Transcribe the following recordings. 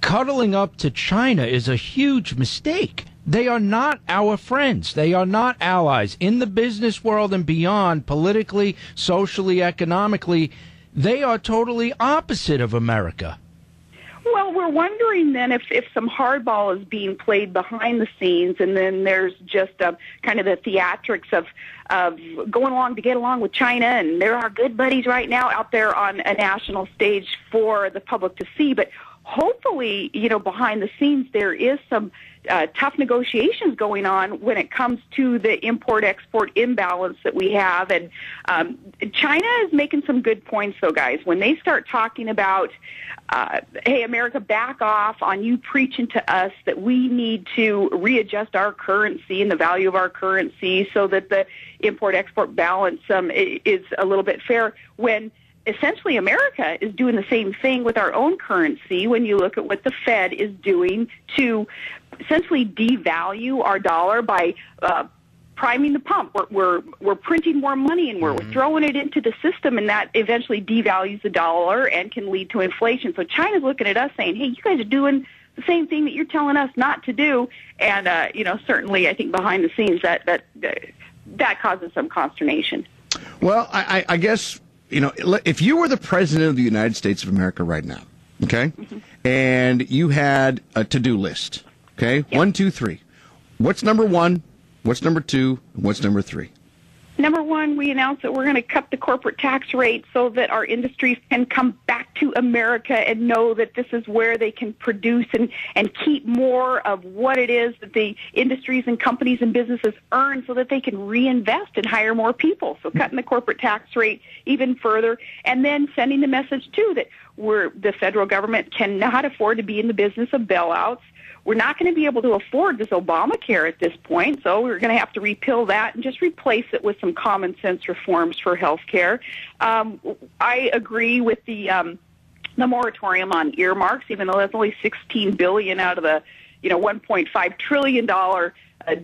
cuddling up to China is a huge mistake. They are not our friends. They are not allies. In the business world and beyond, politically, socially, economically, they are totally opposite of America. Well, we're wondering then if some hardball is being played behind the scenes, and then there's just kind of the theatrics of going along to get along with China, and there are good buddies right now out there on a national stage for the public to see. But hopefully, behind the scenes there is some tough negotiations going on when it comes to the import-export imbalance that we have. And China is making some good points, though, guys. When they start talking about, hey, America, back off on you preaching to us that we need to readjust our currency and the value of our currency so that the import-export balance is a little bit fair, when essentially America is doing the same thing with our own currency when you look at what the Fed is doing to essentially devalue our dollar by priming the pump. We're printing more money, and we're throwing it into the system, and that eventually devalues the dollar and can lead to inflation. So China's looking at us saying, hey, you guys are doing the same thing that you're telling us not to do. And, certainly I think behind the scenes that causes some consternation. Well, I guess, if you were the president of the United States of America right now, okay, and you had a to-do list, okay, Yep. 1, 2, 3. What's number 1? What's number 2? What's number 3? Number one, we announced that we're going to cut the corporate tax rate so that our industries can come back to America and know that this is where they can produce and keep more of what it is that the industries and companies and businesses earn so that they can reinvest and hire more people. So cutting the corporate tax rate even further, and then sending the message, too, that the federal government cannot afford to be in the business of bailouts. We're not going to be able to afford this Obamacare at this point, so we're going to have to repeal that and just replace it with some common sense reforms for health care. I agree with the moratorium on earmarks, even though that's only $16 billion out of the $1.5 trillion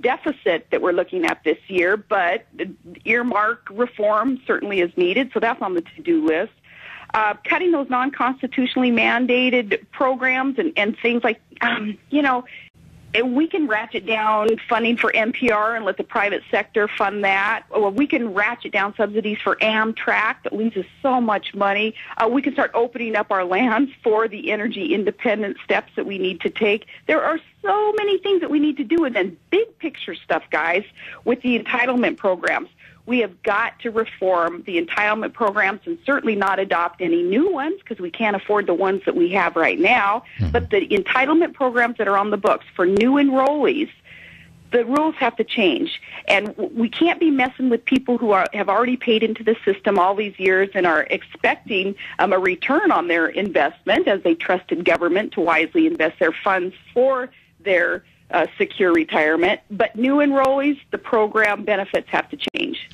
deficit that we're looking at this year. But earmark reform certainly is needed, so that's on the to-do list. Cutting those non-constitutionally mandated programs and things like, we can ratchet down funding for NPR and let the private sector fund that. Or we can ratchet down subsidies for Amtrak that loses so much money. We can start opening up our lands for the energy independent steps that we need to take. There are so many things that we need to do. And then big picture stuff, guys, with the entitlement programs. We have got to reform the entitlement programs and certainly not adopt any new ones because we can't afford the ones that we have right now. But the entitlement programs that are on the books for new enrollees, the rules have to change. And we can't be messing with people who have already paid into the system all these years and are expecting a return on their investment as they trusted government to wisely invest their funds for their secure retirement. But new enrollees, the program benefits have to change.